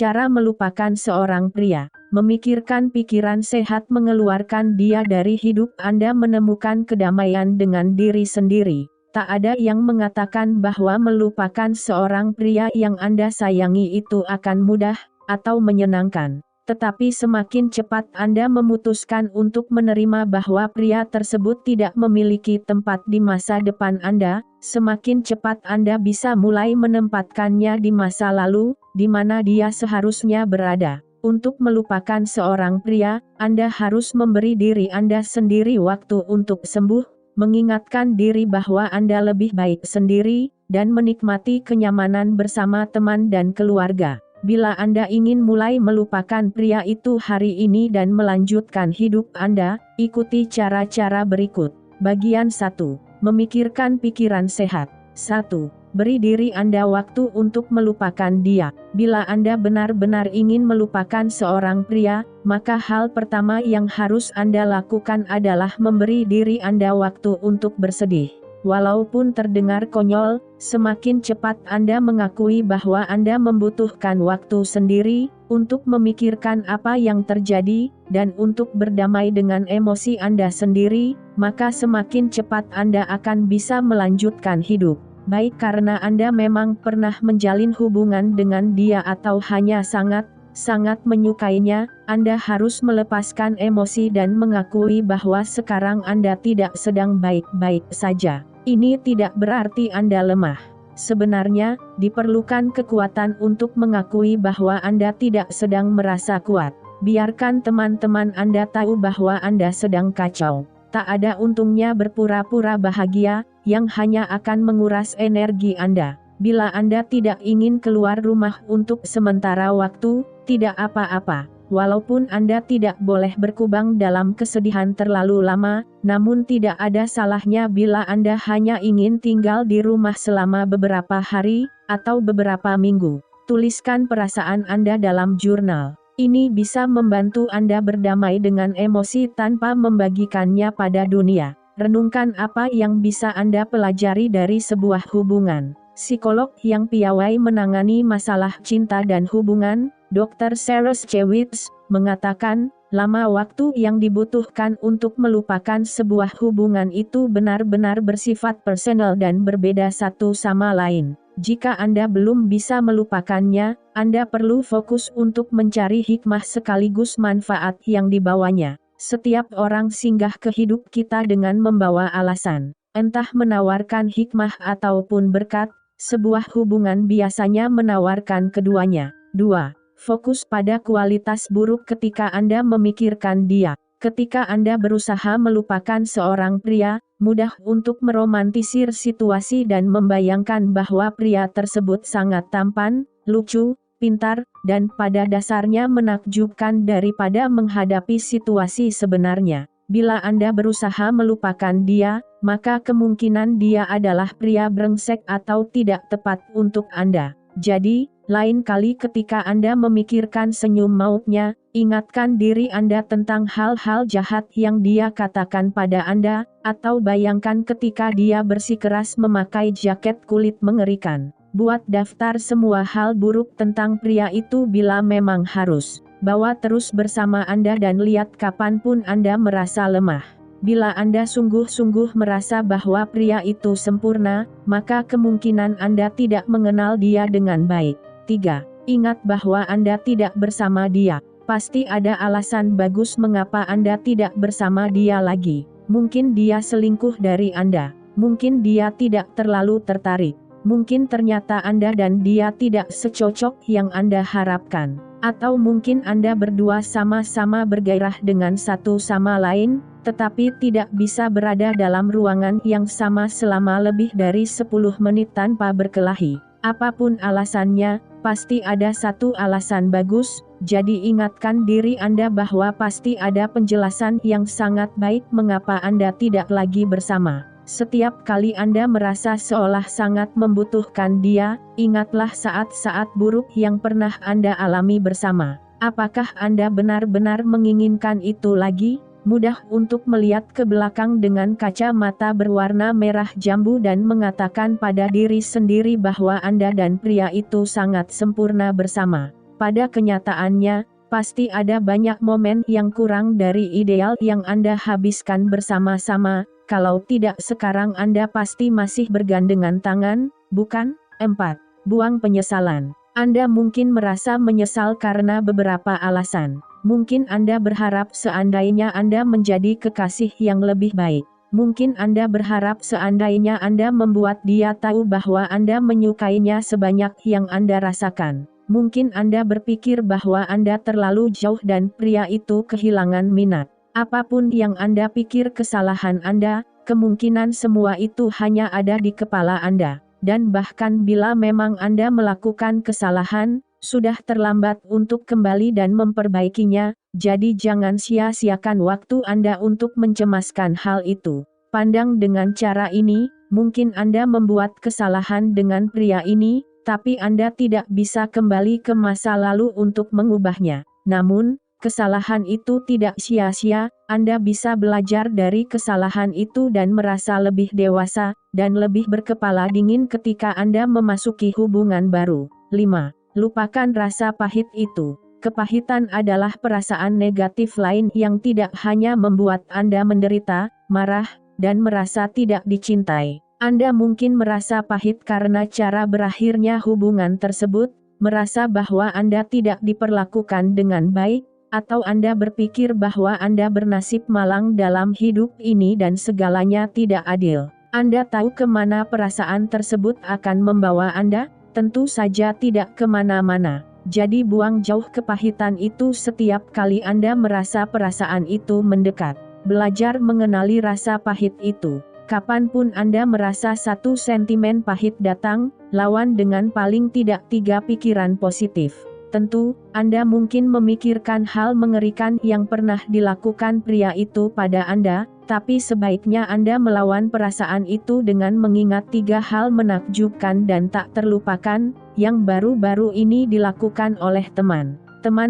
Cara melupakan seorang pria. Memikirkan pikiran sehat mengeluarkan dia dari hidup. Anda menemukan kedamaian dengan diri sendiri. Tak ada yang mengatakan bahwa melupakan seorang pria yang Anda sayangi itu akan mudah atau menyenangkan. Tetapi semakin cepat Anda memutuskan untuk menerima bahwa pria tersebut tidak memiliki tempat di masa depan Anda, semakin cepat Anda bisa mulai menempatkannya di masa lalu, di mana dia seharusnya berada. Untuk melupakan seorang pria, Anda harus memberi diri Anda sendiri waktu untuk sembuh, mengingatkan diri bahwa Anda lebih baik sendiri, dan menikmati kenyamanan bersama teman dan keluarga. Bila Anda ingin mulai melupakan pria itu hari ini dan melanjutkan hidup Anda, ikuti cara-cara berikut. Bagian 1. Memikirkan pikiran sehat. 1. Beri diri Anda waktu untuk melupakan dia. Bila Anda benar-benar ingin melupakan seorang pria, maka hal pertama yang harus Anda lakukan adalah memberi diri Anda waktu untuk bersedih. Walaupun terdengar konyol, semakin cepat Anda mengakui bahwa Anda membutuhkan waktu sendiri, untuk memikirkan apa yang terjadi, dan untuk berdamai dengan emosi Anda sendiri, maka semakin cepat Anda akan bisa melanjutkan hidup. Baik karena Anda memang pernah menjalin hubungan dengan dia atau hanya sangat menyukainya, Anda harus melepaskan emosi dan mengakui bahwa sekarang Anda tidak sedang baik-baik saja. Ini tidak berarti Anda lemah. Sebenarnya, diperlukan kekuatan untuk mengakui bahwa Anda tidak sedang merasa kuat. Biarkan teman-teman Anda tahu bahwa Anda sedang kacau. Tak ada untungnya berpura-pura bahagia, yang hanya akan menguras energi Anda. Bila Anda tidak ingin keluar rumah untuk sementara waktu, tidak apa-apa. Walaupun Anda tidak boleh berkubang dalam kesedihan terlalu lama, namun tidak ada salahnya bila Anda hanya ingin tinggal di rumah selama beberapa hari, atau beberapa minggu. Tuliskan perasaan Anda dalam jurnal. Ini bisa membantu Anda berdamai dengan emosi tanpa membagikannya pada dunia. Renungkan apa yang bisa Anda pelajari dari sebuah hubungan. Psikolog yang piawai menangani masalah cinta dan hubungan, Dr. Sarah Schewitz, mengatakan, lama waktu yang dibutuhkan untuk melupakan sebuah hubungan itu benar-benar bersifat personal dan berbeda satu sama lain. Jika Anda belum bisa melupakannya, Anda perlu fokus untuk mencari hikmah sekaligus manfaat yang dibawanya. Setiap orang singgah ke hidup kita dengan membawa alasan, entah menawarkan hikmah ataupun berkat. Sebuah hubungan biasanya menawarkan keduanya. 2. Fokus pada kualitas buruk ketika Anda memikirkan dia. Ketika Anda berusaha melupakan seorang pria, mudah untuk meromantisir situasi dan membayangkan bahwa pria tersebut sangat tampan, lucu, pintar, dan pada dasarnya menakjubkan daripada menghadapi situasi sebenarnya. Bila Anda berusaha melupakan dia, maka kemungkinan dia adalah pria brengsek atau tidak tepat untuk Anda. Jadi, lain kali ketika Anda memikirkan senyum mautnya, ingatkan diri Anda tentang hal-hal jahat yang dia katakan pada Anda, atau bayangkan ketika dia bersikeras memakai jaket kulit mengerikan. Buat daftar semua hal buruk tentang pria itu bila memang harus. Bawa terus bersama Anda dan lihat kapanpun Anda merasa lemah. Bila Anda sungguh-sungguh merasa bahwa pria itu sempurna, maka kemungkinan Anda tidak mengenal dia dengan baik. 3. Ingat bahwa Anda tidak bersama dia. Pasti ada alasan bagus mengapa Anda tidak bersama dia lagi. Mungkin dia selingkuh dari Anda. Mungkin dia tidak terlalu tertarik. Mungkin ternyata Anda dan dia tidak secocok yang Anda harapkan. Atau mungkin Anda berdua sama-sama bergairah dengan satu sama lain, tetapi tidak bisa berada dalam ruangan yang sama selama lebih dari 10 menit tanpa berkelahi. Apapun alasannya, pasti ada satu alasan bagus, jadi ingatkan diri Anda bahwa pasti ada penjelasan yang sangat baik mengapa Anda tidak lagi bersama. Setiap kali Anda merasa seolah sangat membutuhkan dia, ingatlah saat-saat buruk yang pernah Anda alami bersama. Apakah Anda benar-benar menginginkan itu lagi? Mudah untuk melihat ke belakang dengan kacamata berwarna merah jambu dan mengatakan pada diri sendiri bahwa Anda dan pria itu sangat sempurna bersama. Pada kenyataannya, pasti ada banyak momen yang kurang dari ideal yang Anda habiskan bersama-sama. Kalau tidak sekarang Anda pasti masih bergandengan tangan, bukan? 4. Buang penyesalan. Anda mungkin merasa menyesal karena beberapa alasan. Mungkin Anda berharap seandainya Anda menjadi kekasih yang lebih baik. Mungkin Anda berharap seandainya Anda membuat dia tahu bahwa Anda menyukainya sebanyak yang Anda rasakan. Mungkin Anda berpikir bahwa Anda terlalu jauh dan pria itu kehilangan minat. Apapun yang Anda pikir kesalahan Anda, kemungkinan semua itu hanya ada di kepala Anda. Dan bahkan bila memang Anda melakukan kesalahan, sudah terlambat untuk kembali dan memperbaikinya, jadi jangan sia-siakan waktu Anda untuk mencemaskan hal itu. Pandang dengan cara ini, mungkin Anda membuat kesalahan dengan pria ini, tapi Anda tidak bisa kembali ke masa lalu untuk mengubahnya. Namun, kesalahan itu tidak sia-sia, Anda bisa belajar dari kesalahan itu dan merasa lebih dewasa, dan lebih berkepala dingin ketika Anda memasuki hubungan baru. 5. Lupakan rasa pahit itu. Kepahitan adalah perasaan negatif lain yang tidak hanya membuat Anda menderita, marah, dan merasa tidak dicintai. Anda mungkin merasa pahit karena cara berakhirnya hubungan tersebut, merasa bahwa Anda tidak diperlakukan dengan baik, atau Anda berpikir bahwa Anda bernasib malang dalam hidup ini dan segalanya tidak adil. Anda tahu kemana perasaan tersebut akan membawa Anda? Tentu saja tidak kemana-mana. Jadi buang jauh kepahitan itu setiap kali Anda merasa perasaan itu mendekat. Belajar mengenali rasa pahit itu. Kapanpun Anda merasa satu sentimen pahit datang, lawan dengan paling tidak 3 pikiran positif. Tentu, Anda mungkin memikirkan hal mengerikan yang pernah dilakukan pria itu pada Anda, tapi sebaiknya Anda melawan perasaan itu dengan mengingat 3 hal menakjubkan dan tak terlupakan, yang baru-baru ini dilakukan oleh teman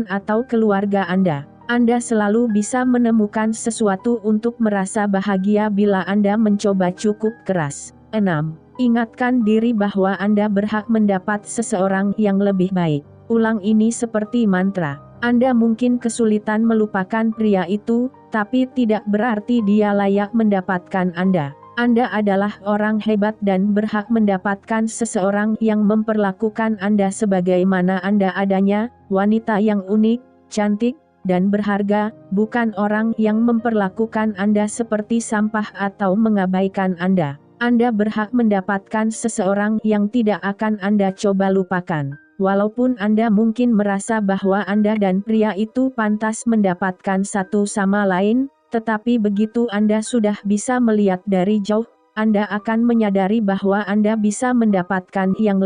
atau keluarga Anda. Anda selalu bisa menemukan sesuatu untuk merasa bahagia bila Anda mencoba cukup keras. 6. Ingatkan diri bahwa Anda berhak mendapat seseorang yang lebih baik. Ulang ini seperti mantra. Anda mungkin kesulitan melupakan pria itu, tapi tidak berarti dia layak mendapatkan Anda. Anda adalah orang hebat dan berhak mendapatkan seseorang yang memperlakukan Anda sebagaimana Anda adanya, wanita yang unik, cantik, dan berharga, bukan orang yang memperlakukan Anda seperti sampah atau mengabaikan Anda. Anda berhak mendapatkan seseorang yang tidak akan Anda coba lupakan. Walaupun Anda mungkin merasa bahwa Anda dan pria itu pantas mendapatkan satu sama lain, tetapi begitu Anda sudah bisa melihat dari jauh, Anda akan menyadari bahwa Anda bisa mendapatkan yang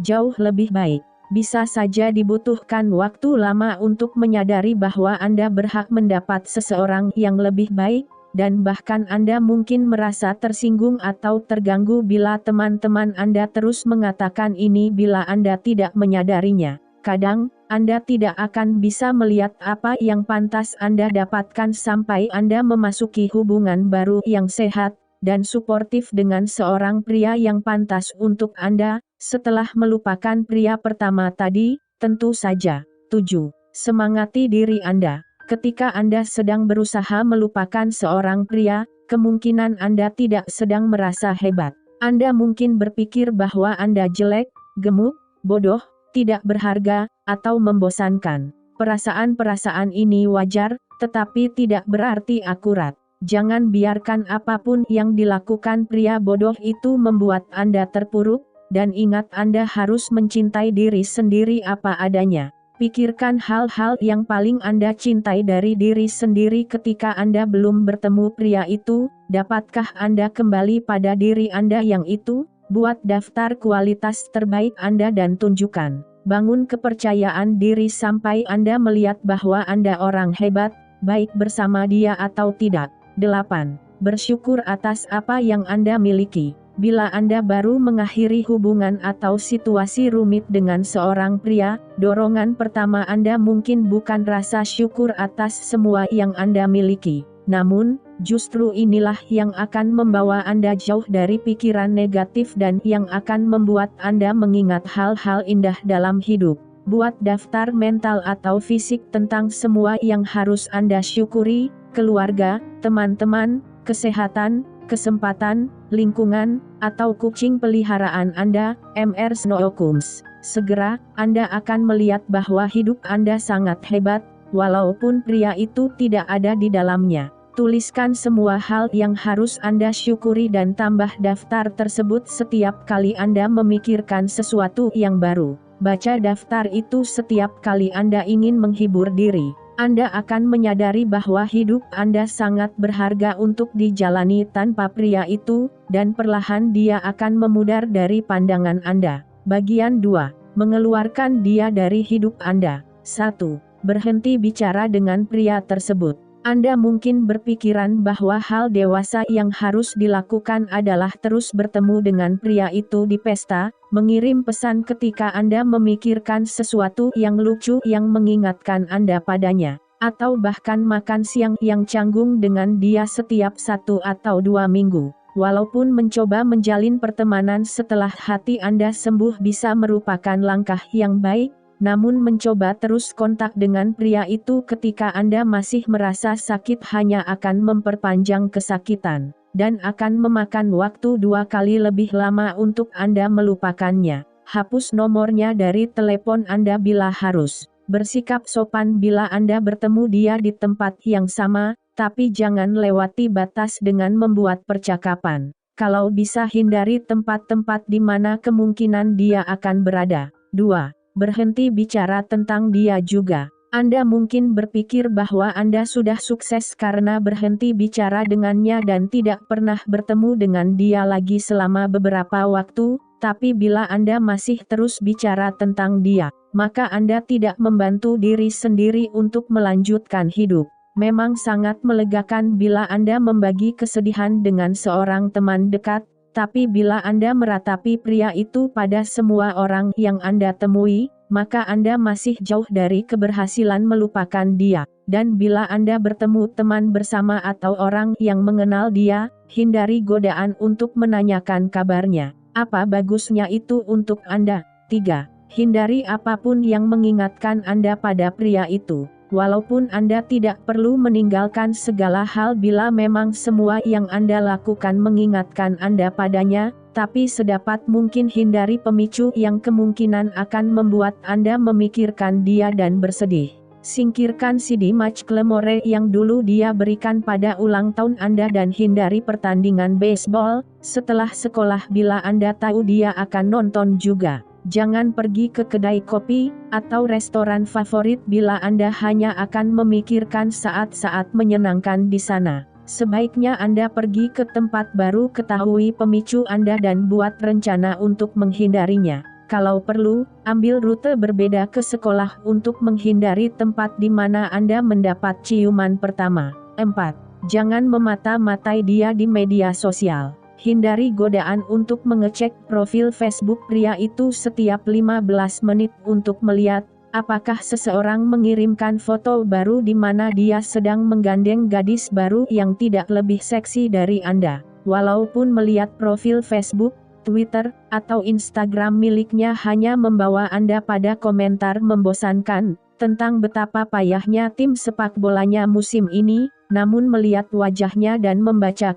jauh lebih baik. Bisa saja dibutuhkan waktu lama untuk menyadari bahwa Anda berhak mendapat seseorang yang lebih baik, dan bahkan Anda mungkin merasa tersinggung atau terganggu bila teman-teman Anda terus mengatakan ini bila Anda tidak menyadarinya. Kadang, Anda tidak akan bisa melihat apa yang pantas Anda dapatkan sampai Anda memasuki hubungan baru yang sehat dan suportif dengan seorang pria yang pantas untuk Anda, setelah melupakan pria pertama tadi, tentu saja. 7. Semangati diri Anda. Ketika Anda sedang berusaha melupakan seorang pria, kemungkinan Anda tidak sedang merasa hebat. Anda mungkin berpikir bahwa Anda jelek, gemuk, bodoh, tidak berharga, atau membosankan. Perasaan-perasaan ini wajar, tetapi tidak berarti akurat. Jangan biarkan apapun yang dilakukan pria bodoh itu membuat Anda terpuruk, dan ingat Anda harus mencintai diri sendiri apa adanya. Pikirkan hal-hal yang paling Anda cintai dari diri sendiri ketika Anda belum bertemu pria itu. Dapatkah Anda kembali pada diri Anda yang itu? Buat daftar kualitas terbaik Anda dan tunjukkan. Bangun kepercayaan diri sampai Anda melihat bahwa Anda orang hebat, baik bersama dia atau tidak. 8. Bersyukur atas apa yang Anda miliki. Bila Anda baru mengakhiri hubungan atau situasi rumit dengan seorang pria, dorongan pertama Anda mungkin bukan rasa syukur atas semua yang Anda miliki. Namun, justru inilah yang akan membawa Anda jauh dari pikiran negatif dan yang akan membuat Anda mengingat hal-hal indah dalam hidup. Buat daftar mental atau fisik tentang semua yang harus Anda syukuri, keluarga, teman-teman, kesehatan, kesempatan, lingkungan, atau kucing peliharaan Anda, Mr. Snowcombs. Segera, Anda akan melihat bahwa hidup Anda sangat hebat, walaupun pria itu tidak ada di dalamnya. Tuliskan semua hal yang harus Anda syukuri dan tambah daftar tersebut setiap kali Anda memikirkan sesuatu yang baru. Baca daftar itu setiap kali Anda ingin menghibur diri. Anda akan menyadari bahwa hidup Anda sangat berharga untuk dijalani tanpa pria itu, dan perlahan dia akan memudar dari pandangan Anda. Bagian 2. Mengeluarkan dia dari hidup Anda. 1. Berhenti bicara dengan pria tersebut. Anda mungkin berpikiran bahwa hal dewasa yang harus dilakukan adalah terus bertemu dengan pria itu di pesta, mengirim pesan ketika Anda memikirkan sesuatu yang lucu yang mengingatkan Anda padanya, atau bahkan makan siang yang canggung dengan dia setiap 1 atau 2 minggu. Walaupun mencoba menjalin pertemanan setelah hati Anda sembuh bisa merupakan langkah yang baik, namun mencoba terus kontak dengan pria itu ketika Anda masih merasa sakit hanya akan memperpanjang kesakitan, dan akan memakan waktu 2 kali lebih lama untuk Anda melupakannya. Hapus nomornya dari telepon Anda bila harus. Bersikap sopan bila Anda bertemu dia di tempat yang sama, tapi jangan lewati batas dengan membuat percakapan. Kalau bisa hindari tempat-tempat di mana kemungkinan dia akan berada. 2. Berhenti bicara tentang dia juga. Anda mungkin berpikir bahwa Anda sudah sukses karena berhenti bicara dengannya dan tidak pernah bertemu dengan dia lagi selama beberapa waktu, tapi bila Anda masih terus bicara tentang dia, maka Anda tidak membantu diri sendiri untuk melanjutkan hidup. Memang sangat melegakan bila Anda membagi kesedihan dengan seorang teman dekat, tapi bila Anda meratapi pria itu pada semua orang yang Anda temui, maka Anda masih jauh dari keberhasilan melupakan dia. Dan bila Anda bertemu teman bersama atau orang yang mengenal dia, hindari godaan untuk menanyakan kabarnya. Apa bagusnya itu untuk Anda? 3. Hindari apapun yang mengingatkan Anda pada pria itu. Walaupun Anda tidak perlu meninggalkan segala hal bila memang semua yang Anda lakukan mengingatkan Anda padanya, tapi sedapat mungkin hindari pemicu yang kemungkinan akan membuat Anda memikirkan dia dan bersedih. Singkirkan CD match Clemore yang dulu dia berikan pada ulang tahun Anda dan hindari pertandingan baseball setelah sekolah bila Anda tahu dia akan nonton juga. Jangan pergi ke kedai kopi atau restoran favorit bila Anda hanya akan memikirkan saat-saat menyenangkan di sana. Sebaiknya Anda pergi ke tempat baru, ketahui pemicu Anda dan buat rencana untuk menghindarinya. Kalau perlu, ambil rute berbeda ke sekolah untuk menghindari tempat di mana Anda mendapat ciuman pertama. 4. Jangan memata-matai dia di media sosial. Hindari godaan untuk mengecek profil Facebook pria itu setiap 15 menit untuk melihat apakah seseorang mengirimkan foto baru di mana dia sedang menggandeng gadis baru yang tidak lebih seksi dari Anda. Walaupun melihat profil Facebook, Twitter, atau Instagram miliknya hanya membawa Anda pada komentar membosankan tentang betapa payahnya tim sepak bolanya musim ini, namun melihat wajahnya dan membaca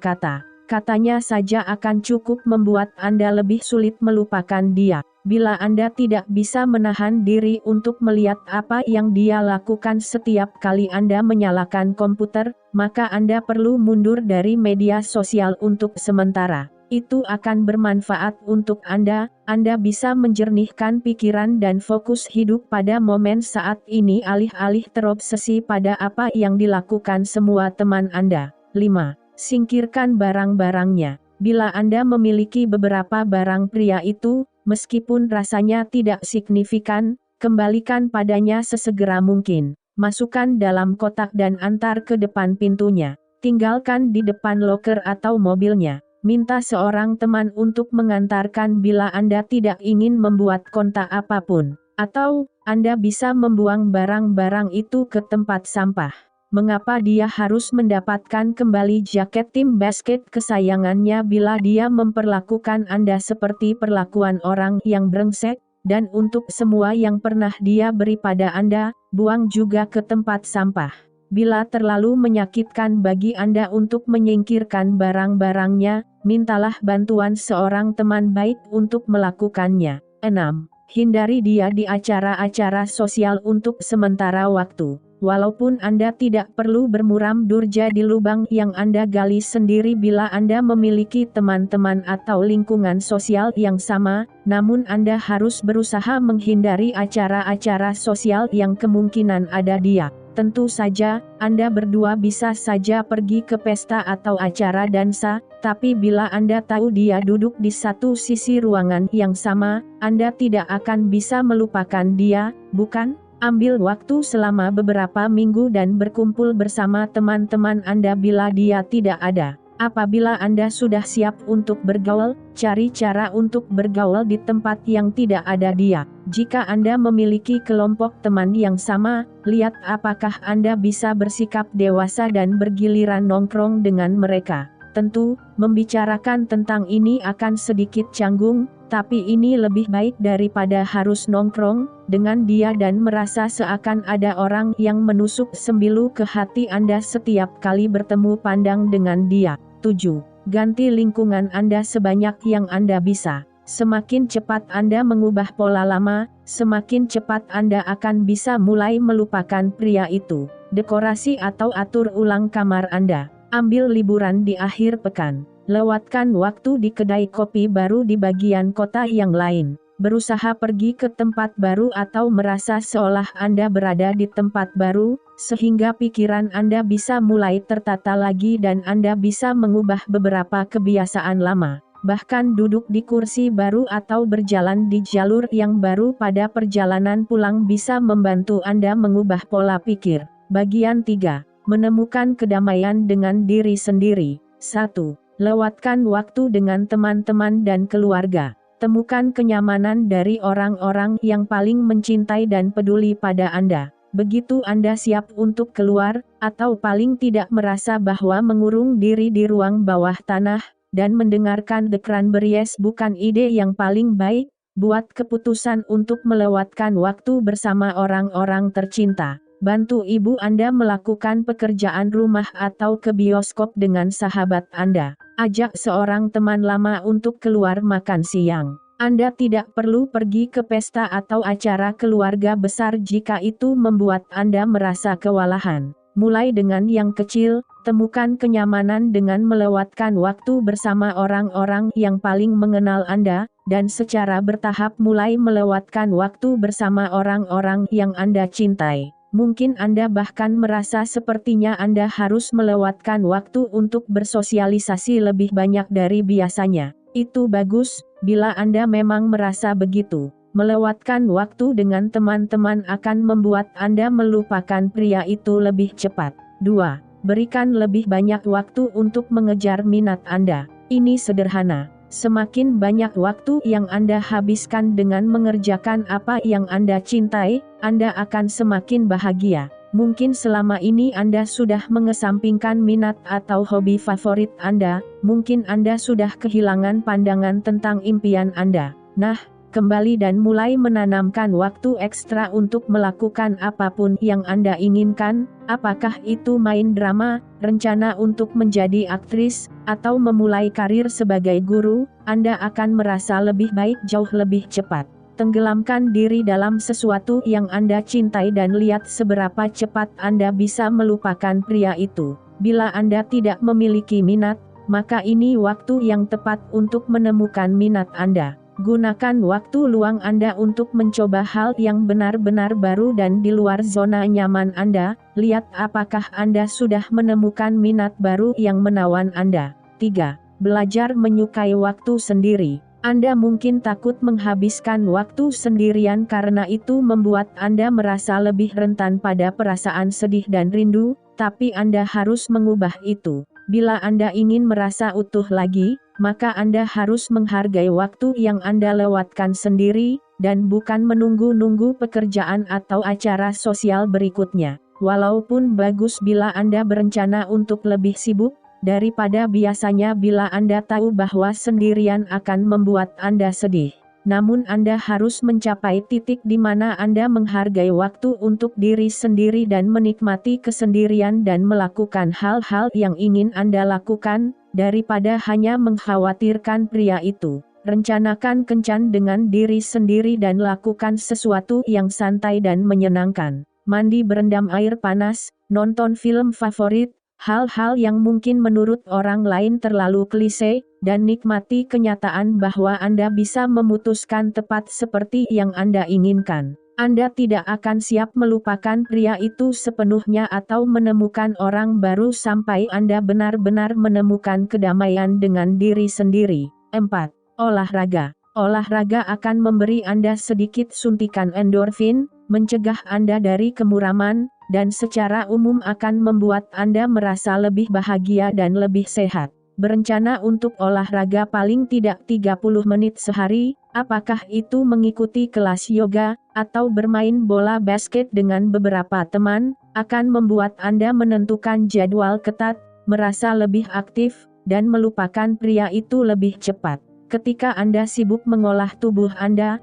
katanya saja akan cukup membuat Anda lebih sulit melupakan dia. Bila Anda tidak bisa menahan diri untuk melihat apa yang dia lakukan setiap kali Anda menyalakan komputer, maka Anda perlu mundur dari media sosial untuk sementara. Itu akan bermanfaat untuk Anda bisa menjernihkan pikiran dan fokus hidup pada momen saat ini alih-alih terobsesi pada apa yang dilakukan semua teman Anda. 5. Singkirkan barang-barangnya. Bila Anda memiliki beberapa barang pria itu, meskipun rasanya tidak signifikan, kembalikan padanya sesegera mungkin. Masukkan dalam kotak dan antar ke depan pintunya. Tinggalkan di depan loker atau mobilnya. Minta seorang teman untuk mengantarkan bila Anda tidak ingin membuat kontak apapun. Atau, Anda bisa membuang barang-barang itu ke tempat sampah. Mengapa dia harus mendapatkan kembali jaket tim basket kesayangannya bila dia memperlakukan Anda seperti perlakuan orang yang brengsek? dan untuk semua yang pernah dia beri pada Anda, buang juga ke tempat sampah. Bila terlalu menyakitkan bagi Anda untuk menyingkirkan barang-barangnya, mintalah bantuan seorang teman baik untuk melakukannya. 6. Hindari dia di acara-acara sosial untuk sementara waktu. Walaupun Anda tidak perlu bermuram durja di lubang yang Anda gali sendiri bila Anda memiliki teman-teman atau lingkungan sosial yang sama, namun Anda harus berusaha menghindari acara-acara sosial yang kemungkinan ada dia. Tentu saja, Anda berdua bisa saja pergi ke pesta atau acara dansa, tapi bila Anda tahu dia duduk di satu sisi ruangan yang sama, Anda tidak akan bisa melupakan dia, bukan? Ambil waktu selama beberapa minggu dan berkumpul bersama teman-teman Anda bila dia tidak ada. Apabila Anda sudah siap untuk bergaul, cari cara untuk bergaul di tempat yang tidak ada dia. Jika Anda memiliki kelompok teman yang sama, lihat apakah Anda bisa bersikap dewasa dan bergiliran nongkrong dengan mereka. Tentu, membicarakan tentang ini akan sedikit canggung, tapi ini lebih baik daripada harus nongkrong dengan dia dan merasa seakan ada orang yang menusuk sembilu ke hati Anda setiap kali bertemu pandang dengan dia. 7. Ganti lingkungan Anda sebanyak yang Anda bisa. Semakin cepat Anda mengubah pola lama, semakin cepat Anda akan bisa mulai melupakan pria itu. Dekorasi atau atur ulang kamar Anda. Ambil liburan di akhir pekan. Lewatkan waktu di kedai kopi baru di bagian kota yang lain. Berusaha pergi ke tempat baru atau merasa seolah Anda berada di tempat baru, sehingga pikiran Anda bisa mulai tertata lagi dan Anda bisa mengubah beberapa kebiasaan lama. Bahkan duduk di kursi baru atau berjalan di jalur yang baru pada perjalanan pulang bisa membantu Anda mengubah pola pikir. Bagian 3. Menemukan kedamaian dengan diri sendiri. 1. Lewatkan waktu dengan teman-teman dan keluarga. Temukan kenyamanan dari orang-orang yang paling mencintai dan peduli pada Anda. Begitu Anda siap untuk keluar, atau paling tidak merasa bahwa mengurung diri di ruang bawah tanah, dan mendengarkan The Cranberries bukan ide yang paling baik, buat keputusan untuk melewatkan waktu bersama orang-orang tercinta. Bantu ibu Anda melakukan pekerjaan rumah atau ke bioskop dengan sahabat Anda. Ajak seorang teman lama untuk keluar makan siang. Anda tidak perlu pergi ke pesta atau acara keluarga besar jika itu membuat Anda merasa kewalahan. Mulai dengan yang kecil, temukan kenyamanan dengan melewatkan waktu bersama orang-orang yang paling mengenal Anda, dan secara bertahap mulai melewatkan waktu bersama orang-orang yang Anda cintai. Mungkin Anda bahkan merasa sepertinya Anda harus melewatkan waktu untuk bersosialisasi lebih banyak dari biasanya. Itu bagus, bila Anda memang merasa begitu. Melewatkan waktu dengan teman-teman akan membuat Anda melupakan pria itu lebih cepat. 2. Berikan lebih banyak waktu untuk mengejar minat Anda. Ini sederhana. Semakin banyak waktu yang Anda habiskan dengan mengerjakan apa yang Anda cintai, Anda akan semakin bahagia. Mungkin selama ini Anda sudah mengesampingkan minat atau hobi favorit Anda, mungkin Anda sudah kehilangan pandangan tentang impian Anda. Nah, kembali dan mulai menanamkan waktu ekstra untuk melakukan apapun yang Anda inginkan, apakah itu main drama, rencana untuk menjadi aktris, atau memulai karir sebagai guru, Anda akan merasa lebih baik jauh lebih cepat. Tenggelamkan diri dalam sesuatu yang Anda cintai dan lihat seberapa cepat Anda bisa melupakan pria itu. Bila Anda tidak memiliki minat, maka ini waktu yang tepat untuk menemukan minat Anda. Gunakan waktu luang Anda untuk mencoba hal yang benar-benar baru dan di luar zona nyaman Anda. Lihat apakah Anda sudah menemukan minat baru yang menawan Anda. 3. Belajar menyukai waktu sendiri. Anda mungkin takut menghabiskan waktu sendirian karena itu membuat Anda merasa lebih rentan pada perasaan sedih dan rindu, tapi Anda harus mengubah itu. Bila Anda ingin merasa utuh lagi, maka Anda harus menghargai waktu yang Anda lewatkan sendiri, dan bukan menunggu-nunggu pekerjaan atau acara sosial berikutnya. Walaupun bagus bila Anda berencana untuk lebih sibuk daripada biasanya bila Anda tahu bahwa sendirian akan membuat Anda sedih. namun Anda harus mencapai titik di mana Anda menghargai waktu untuk diri sendiri dan menikmati kesendirian dan melakukan hal-hal yang ingin Anda lakukan, daripada hanya mengkhawatirkan pria itu. Rencanakan kencan dengan diri sendiri dan lakukan sesuatu yang santai dan menyenangkan. Mandi berendam air panas, nonton film favorit, hal-hal yang mungkin menurut orang lain terlalu klise, dan nikmati kenyataan bahwa Anda bisa memutuskan tepat seperti yang Anda inginkan. Anda tidak akan siap melupakan pria itu sepenuhnya atau menemukan orang baru sampai Anda benar-benar menemukan kedamaian dengan diri sendiri. 4. Olahraga. Olahraga akan memberi Anda sedikit suntikan endorfin, mencegah Anda dari kemuraman, dan secara umum akan membuat Anda merasa lebih bahagia dan lebih sehat. Berencana untuk olahraga paling tidak 30 menit sehari, apakah itu mengikuti kelas yoga, atau bermain bola basket dengan beberapa teman, akan membuat Anda menentukan jadwal ketat, merasa lebih aktif, dan melupakan pria itu lebih cepat. Ketika Anda sibuk mengolah tubuh Anda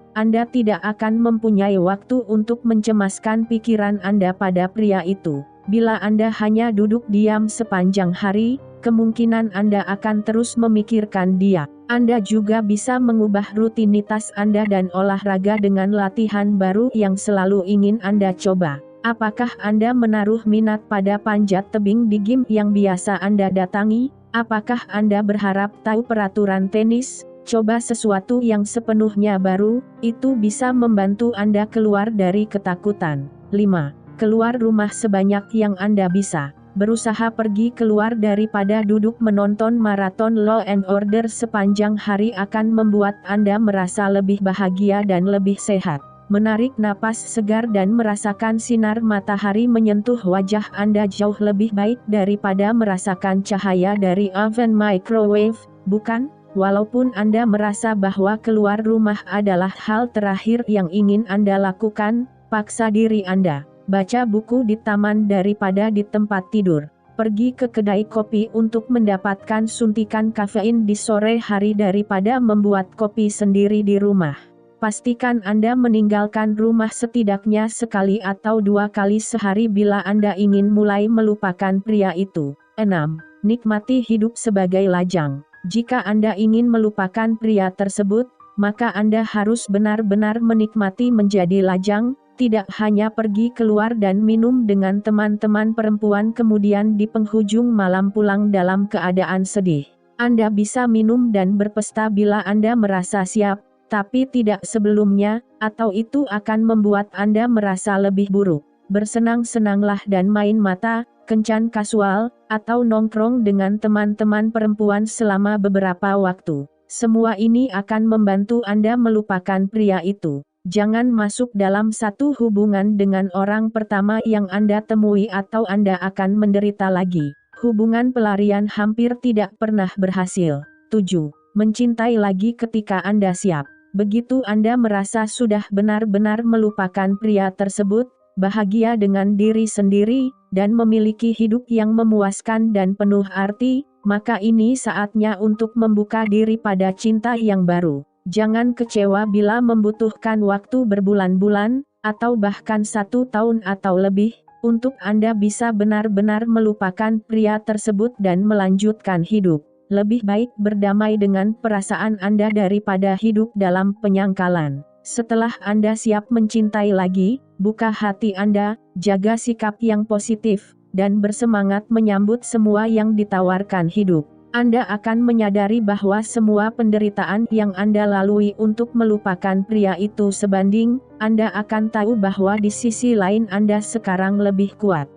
tidak akan mempunyai waktu untuk mencemaskan pikiran Anda pada pria itu. Bila Anda hanya duduk diam sepanjang hari, kemungkinan Anda akan terus memikirkan dia. Anda juga bisa mengubah rutinitas Anda dan olahraga dengan latihan baru yang selalu ingin Anda coba. Apakah Anda menaruh minat pada panjat tebing di gym yang biasa Anda datangi? Apakah Anda berharap tahu peraturan tenis? Coba sesuatu yang sepenuhnya baru, itu bisa membantu Anda keluar dari ketakutan. 5. Keluar rumah sebanyak yang Anda bisa. Berusaha pergi keluar daripada duduk menonton maraton Law and Order sepanjang hari akan membuat Anda merasa lebih bahagia dan lebih sehat. Menarik napas segar dan merasakan sinar matahari menyentuh wajah Anda jauh lebih baik daripada merasakan cahaya dari oven microwave, bukan? Walaupun Anda merasa bahwa keluar rumah adalah hal terakhir yang ingin Anda lakukan, paksa diri Anda. Baca buku di taman daripada di tempat tidur. Pergi ke kedai kopi untuk mendapatkan suntikan kafein di sore hari daripada membuat kopi sendiri di rumah. Pastikan Anda meninggalkan rumah setidaknya sekali atau 2 kali sehari bila Anda ingin mulai melupakan pria itu. 6. Nikmati hidup sebagai lajang. Jika Anda ingin melupakan pria tersebut, maka Anda harus benar-benar menikmati menjadi lajang. Tidak hanya pergi keluar dan minum dengan teman-teman perempuan kemudian di penghujung malam pulang dalam keadaan sedih. Anda bisa minum dan berpesta bila Anda merasa siap, tapi tidak sebelumnya, atau itu akan membuat Anda merasa lebih buruk. Bersenang-senanglah dan main mata, kencan kasual, atau nongkrong dengan teman-teman perempuan selama beberapa waktu. Semua ini akan membantu Anda melupakan pria itu. Jangan masuk dalam satu hubungan dengan orang pertama yang Anda temui atau Anda akan menderita lagi. Hubungan pelarian hampir tidak pernah berhasil. 7. Mencintai lagi ketika Anda siap. Begitu Anda merasa sudah benar-benar melupakan pria tersebut, bahagia dengan diri sendiri, dan memiliki hidup yang memuaskan dan penuh arti, maka ini saatnya untuk membuka diri pada cinta yang baru. Jangan kecewa bila membutuhkan waktu berbulan-bulan, atau bahkan 1 tahun atau lebih, untuk Anda bisa benar-benar melupakan pria tersebut dan melanjutkan hidup. Lebih baik berdamai dengan perasaan Anda daripada hidup dalam penyangkalan. Setelah Anda siap mencintai lagi, buka hati Anda, jaga sikap yang positif, dan bersemangat menyambut semua yang ditawarkan hidup. Anda akan menyadari bahwa semua penderitaan yang Anda lalui untuk melupakan pria itu sebanding, Anda akan tahu bahwa di sisi lain Anda sekarang lebih kuat.